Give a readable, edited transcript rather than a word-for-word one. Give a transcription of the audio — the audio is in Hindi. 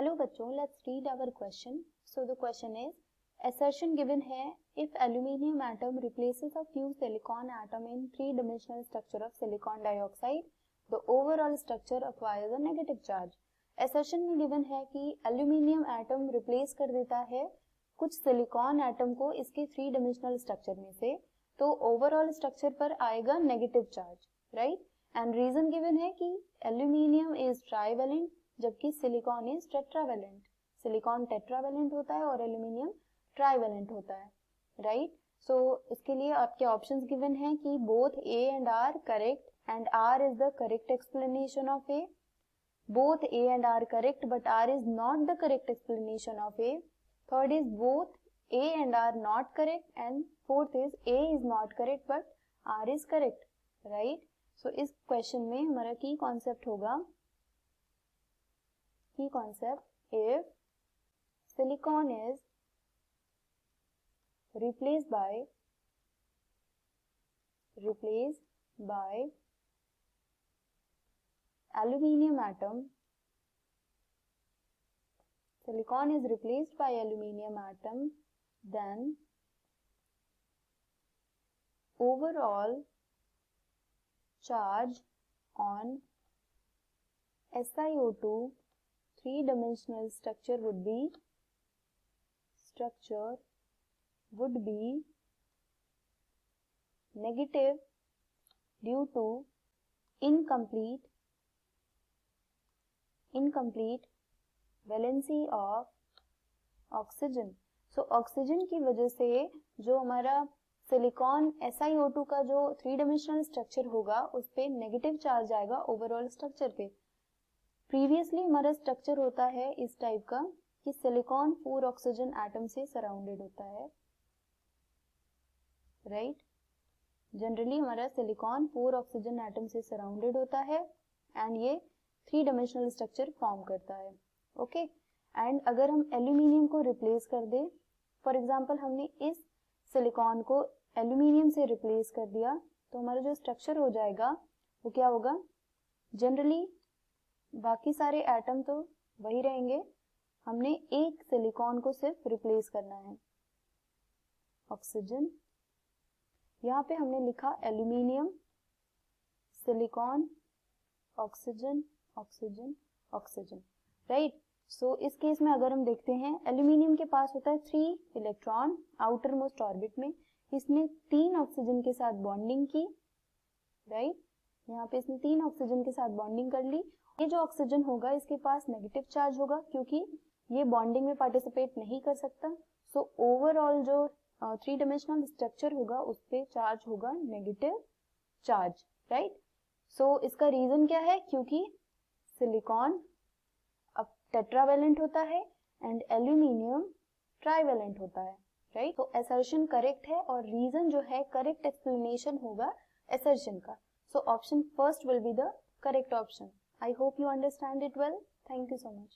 हेलो बच्चों, let's read our question. So the question is assertion given है if aluminium atom replaces a few silicon atom in three-dimensional structure of silicon dioxide, the overall structure acquires a negative charge. assertion में given है कि aluminium atom replace कर देता है कुछ silicon atom को इसके थ्री डिमेंशनल स्ट्रक्चर में से, तो ओवरऑल स्ट्रक्चर पर आएगा negative charge, right. And reason given है कि aluminium इज ट्राइवेलेंट जबकि silicon is tetravalent. Silicon tetravalent होता है और एल्यूमिनियम ट्राइवेलेंट होता है, राइट. सो इसके लिए आपके ऑप्शंस गिवन हैं कि both A and R correct and R is the correct explanation of A. Both A and R correct but R is not the correct explanation of A. Third is both A and R not correct and fourth is A is not correct but R is correct, right. So इस क्वेश्चन में हमारा की कॉन्सेप्ट होगा, key concept, if silicon is replaced by aluminium atom, silicon is replaced by aluminium atom, then overall charge on SiO2 three-dimensional structure would be negative due to incomplete valency of oxygen. So oxygen की वजह से जो हमारा सिलिकॉन SiO2 का जो थ्री डिमेंशनल स्ट्रक्चर होगा उस पे नेगेटिव चार्ज आएगा ओवरऑल स्ट्रक्चर पे. प्रीवियसली हमारा स्ट्रक्चर होता है इस टाइप का कि सिलिकॉन 4 ऑक्सीजन एटम से सराउंडेड होता है, राइट. जनरली हमारा सिलिकॉन 4 ऑक्सीजन एटम से सराउंडेड होता है एंड ये थ्री डिमेंशनल स्ट्रक्चर फॉर्म करता है, ओके. एंड अगर हम एल्यूमिनियम को रिप्लेस कर दे, फॉर एग्जांपल हमने इस सिलिकॉन को एल्यूमिनियम से रिप्लेस कर दिया, तो हमारा जो स्ट्रक्चर हो जाएगा वो क्या होगा. जनरली बाकी सारे एटम तो वही रहेंगे, हमने एक सिलिकॉन को सिर्फ रिप्लेस करना है. ऑक्सीजन, यहाँ पे हमने लिखा aluminium, silicon, oxygen, oxygen, oxygen, right. So इस केस में अगर हम देखते हैं एल्यूमिनियम के पास होता है 3 इलेक्ट्रॉन आउटर मोस्ट ऑर्बिट में. इसने 3 ऑक्सीजन के साथ बॉन्डिंग की, राइट. यहाँ पे इसने 3 ऑक्सीजन के साथ बॉन्डिंग कर ली. ये जो ऑक्सीजन होगा इसके पास नेगेटिव चार्ज होगा क्योंकि ये बॉन्डिंग में पार्टिसिपेट नहीं कर सकता. सो ओवरऑल जो थ्री डिमेंशनल स्ट्रक्चर होगा उस पे चार्ज होगा नेगेटिव चार्ज, राइट. सो इसका रीजन क्या है, क्योंकि सिलिकॉन अब टेट्रावेलेंट होता है एंड एल्यूमिनियम ट्राइवेलेंट होता है, राइट. तो असर्शन करेक्ट है और रीजन जो है करेक्ट एक्सप्लेनेशन होगा असर्शन का. So option first will be the correct option. I hope you understand it well. Thank you so much.